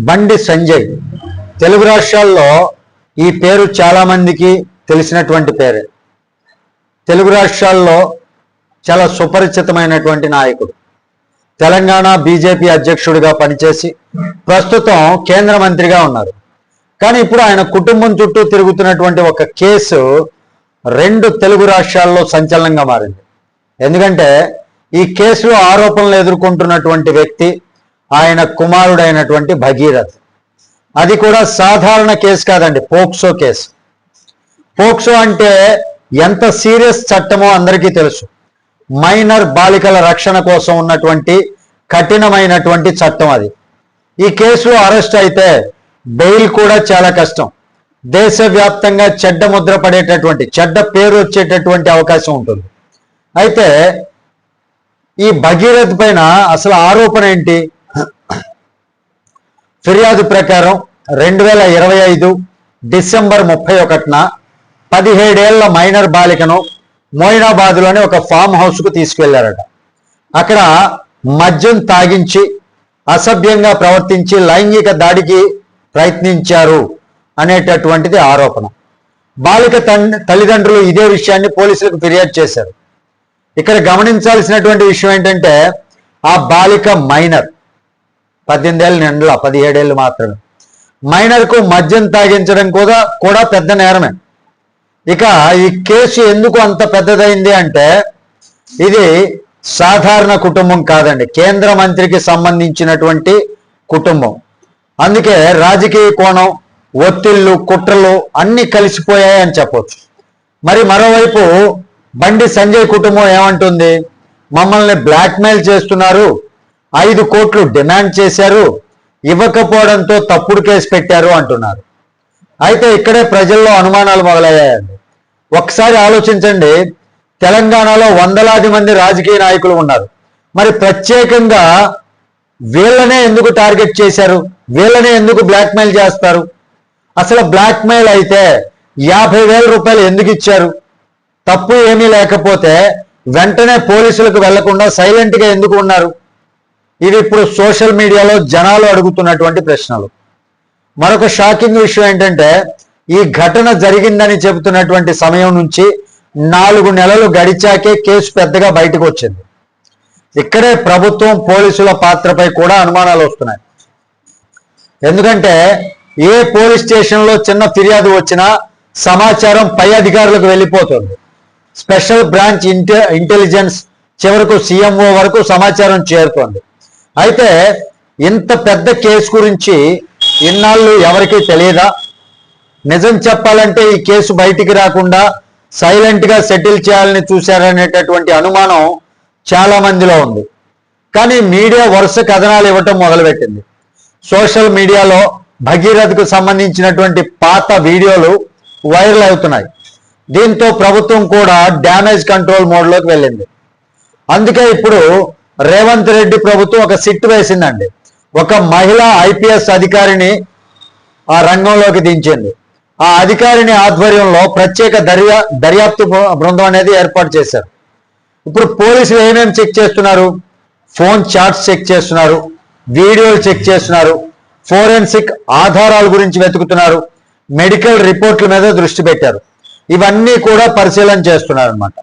బండి సంజయ్ తెలుగు రాష్ట్రాల్లో ఈ పేరు చాలా మందికి తెలిసినటువంటి పేరే. తెలుగు రాష్ట్రాల్లో చాలా సుపరిచితమైనటువంటి నాయకుడు. తెలంగాణ బీజేపీ అధ్యక్షుడిగా పనిచేసి ప్రస్తుతం కేంద్ర మంత్రిగా ఉన్నారు. కానీ ఇప్పుడు ఆయన కుటుంబం చుట్టూ తిరుగుతున్నటువంటి ఒక కేసు రెండు తెలుగు రాష్ట్రాల్లో సంచలనంగా మారింది. ఎందుకంటే ఈ కేసులో ఆరోపణలు ఎదుర్కొంటున్నటువంటి వ్యక్తి ఆయన కుమారుడైనటువంటి భగీరథ్. అది కూడా సాధారణ కేసు కాదండి, పోక్సో కేసు. పోక్సో అంటే ఎంత సీరియస్ చట్టమో అందరికీ తెలుసు. మైనర్ బాలికల రక్షణ కోసం ఉన్నటువంటి కఠినమైనటువంటి చట్టం అది. ఈ కేసులో అరెస్ట్ అయితే బెయిల్ కూడా చాలా కష్టం. దేశవ్యాప్తంగా చెడ్డ ముద్ర పడేటటువంటి, చెడ్డ పేరు వచ్చేటటువంటి అవకాశం ఉంటుంది. అయితే ఈ భగీరథ్ పైన అసలు ఆరోపణ ఏంటి? ఫిర్యాదు ప్రకారం 2025 డిసెంబర్ 31న 17 ఏళ్ల మైనర్ బాలికను మోయినాబాద్లోని ఒక ఫామ్ హౌస్కు తీసుకెళ్లారట. అక్కడ మద్యం తాగించి అసభ్యంగా ప్రవర్తించి లైంగిక దాడికి ప్రయత్నించారు అనేటటువంటిది ఆరోపణ. బాలిక తల్లిదండ్రులు ఇదే విషయాన్ని పోలీసులకు ఫిర్యాదు చేశారు. ఇక్కడ గమనించాల్సినటువంటి విషయం ఏంటంటే ఆ బాలిక మైనర్, 18 ఏళ్ళు నిండల, 17 ఏళ్ళు మాత్రమే. మైనర్కు మద్యం తాగించడం కూడా పెద్ద నేరమే. ఇక ఈ కేసు ఎందుకు అంత పెద్దదైంది అంటే ఇది సాధారణ కుటుంబం కాదండి, కేంద్ర మంత్రికి సంబంధించినటువంటి కుటుంబం. అందుకే రాజకీయ కోణం, ఒత్తిళ్లు, కుట్రలు అన్నీ కలిసిపోయాయి అని చెప్పొచ్చు. మరి మరోవైపు బండి సంజయ్ కుటుంబం ఏమంటుంది? మమ్మల్ని బ్లాక్మెయిల్ చేస్తున్నారు, 5 కోట్లు డిమాండ్ చేశారు, ఇవ్వకపోవడంతో తప్పుడు కేసు పెట్టారు అంటున్నారు. అయితే ఇక్కడే ప్రజల్లో అనుమానాలు మొదలయ్యాయండి. ఒకసారి ఆలోచించండి, తెలంగాణలో వందలాది మంది రాజకీయ నాయకులు ఉన్నారు. మరి ప్రత్యేకంగా వీళ్ళనే ఎందుకు టార్గెట్ చేశారు? వీళ్ళనే ఎందుకు బ్లాక్మెయిల్ చేస్తారు? అసలు బ్లాక్మెయిల్ అయితే 50,000 రూపాయలు ఎందుకు ఇచ్చారు? తప్పు ఏమీ లేకపోతే వెంటనే పోలీసులకు వెళ్లకుండా సైలెంట్గా ఎందుకు ఉన్నారు? ఇవి ఇప్పుడు సోషల్ మీడియాలో జనాలు అడుగుతున్నటువంటి ప్రశ్నలు. మరొక షాకింగ్ విషయం ఏంటంటే ఈ ఘటన జరిగిందని చెబుతున్నటువంటి సమయం నుంచి 4 నెలలు గడిచాకే కేసు పెద్దగా బయటకు వచ్చింది. ఇక్కడే ప్రభుత్వం, పోలీసుల పాత్రపై కూడా అనుమానాలు వస్తున్నాయి. ఎందుకంటే ఏ పోలీస్ స్టేషన్లో చిన్న ఫిర్యాదు వచ్చినా సమాచారం పై అధికారులకు వెళ్ళిపోతుంది. స్పెషల్ బ్రాంచ్ ఇంటెలిజెన్స్ చివరకు సీఎంఓ వరకు సమాచారం చేరుతోంది. అయితే ఇంత పెద్ద కేసు గురించి ఇన్నాళ్ళు ఎవరికీ తెలియదా? నిజం చెప్పాలంటే ఈ కేసు బయటికి రాకుండా సైలెంట్గా సెటిల్ చేయాలని చూశారనేటటువంటి అనుమానం చాలా మందిలో ఉంది. కానీ మీడియా వరుస కథనాలు ఇవ్వటం మొదలుపెట్టింది. సోషల్ మీడియాలో భగీరథ్కు సంబంధించినటువంటి పాత వీడియోలు వైరల్ అవుతున్నాయి. దీంతో ప్రభుత్వం కూడా డ్యామేజ్ కంట్రోల్ మోడ్లోకి వెళ్ళింది. అందుకే ఇప్పుడు రేవంత్ రెడ్డి ప్రభుత్వం ఒక సిట్ వేసిందండి. ఒక మహిళా ఐపీఎస్ అధికారిని ఆ రంగంలోకి దించింది. ఆ అధికారిని ఆధ్వర్యంలో ప్రత్యేక దర్యాప్తు బృందం అనేది ఏర్పాటు చేశారు. ఇప్పుడు పోలీసులు ఏమేమి చెక్ చేస్తున్నారు? ఫోన్ చాట్స్ చెక్ చేస్తున్నారు, వీడియోలు చెక్ చేస్తున్నారు, ఫోరెన్సిక్ ఆధారాల గురించి వెతుకుతున్నారు, మెడికల్ రిపోర్ట్ల మీద దృష్టి పెట్టారు. ఇవన్నీ కూడా పరిశీలన చేస్తున్నారు అన్నమాట.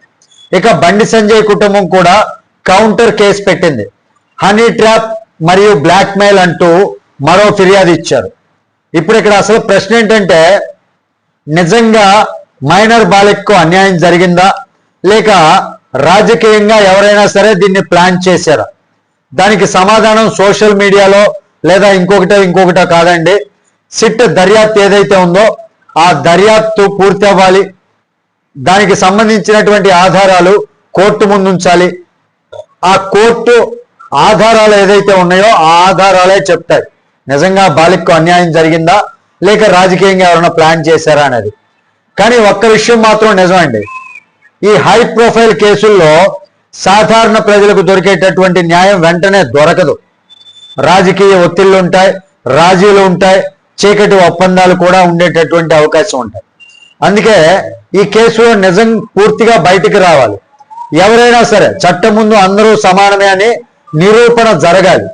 ఇక బండి సంజయ్ కుటుంబం కూడా కౌంటర్ కేసు పెట్టింది. హనీ ట్రాప్ మరియు బ్లాక్మెయిల్ అంటూ మరో ఫిర్యాదు ఇచ్చారు. ఇప్పుడు ఇక్కడ అసలు ప్రశ్న ఏంటంటే నిజంగా మైనర్ బాలికకు అన్యాయం జరిగిందా, లేక రాజకీయంగా ఎవరైనా సరే దీన్ని ప్లాన్ చేశారా? దానికి సమాధానం సోషల్ మీడియాలో లేదా ఇంకొకటో కాదండి. సిట్ దర్యాప్తు ఏదైతే ఉందో ఆ దర్యాప్తు పూర్తి అవ్వాలి. దానికి సంబంధించినటువంటి ఆధారాలు కోర్టు ముందుంచాలి. ఆ కోర్టు ఆధారాలు ఏదైతే ఉన్నాయో ఆ ఆధారాలే చెప్తాయి నిజంగా బాలికకు అన్యాయం జరిగిందా లేక రాజకీయంగా ఎవరైనా ప్లాన్ చేశారా అనేది. కానీ ఒక్క విషయం మాత్రం నిజమండి, ఈ హై ప్రొఫైల్ కేసుల్లో సాధారణ ప్రజలకు దొరికేటటువంటి న్యాయం వెంటనే దొరకదు. రాజకీయ ఒత్తిళ్లు ఉంటాయి, రాజీలు ఉంటాయి, చీకటి ఒప్పందాలు కూడా ఉండేటటువంటి అవకాశం ఉంటాయి. అందుకే ఈ కేసులో నిజం పూర్తిగా బయటికి రావాలి. ఎవరైనా సరే చట్టం ముందు అందరూ సమానమే అని నిరూపణ జరగాలి.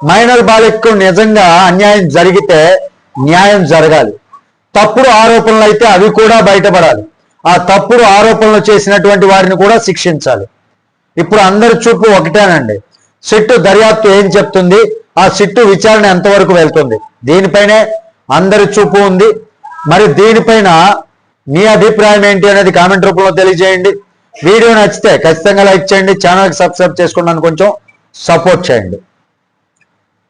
మైనర్ బాలికకు నిజంగా అన్యాయం జరిగితే న్యాయం జరగాలి. తప్పుడు ఆరోపణలు అయితే అవి కూడా బయటపడాలి. ఆ తప్పుడు ఆరోపణలు చేసినటువంటి వారిని కూడా శిక్షించాలి. ఇప్పుడు అందరి చూపు ఒకటేనండి. సిట్టు దర్యాప్తు ఏం చెప్తుంది, ఆ సిట్టు విచారణ ఎంతవరకు వెళ్తుంది, దీనిపైనే అందరి చూపు ఉంది. మరి దీనిపైన మీ అభిప్రాయం ఏంటి అనేది కామెంట్ రూపంలో తెలియజేయండి. వీడియో నచ్చితే ఖచ్చితంగా లైక్ చేయండి, ఛానల్కి సబ్స్క్రైబ్ చేసుకోవడానికి కొంచెం సపోర్ట్ చేయండి.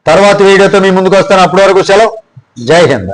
తర్వాత వీడియోతో మీ ముందుకు వస్తాను. అప్పటి వరకు సెలవు. జై హింద్.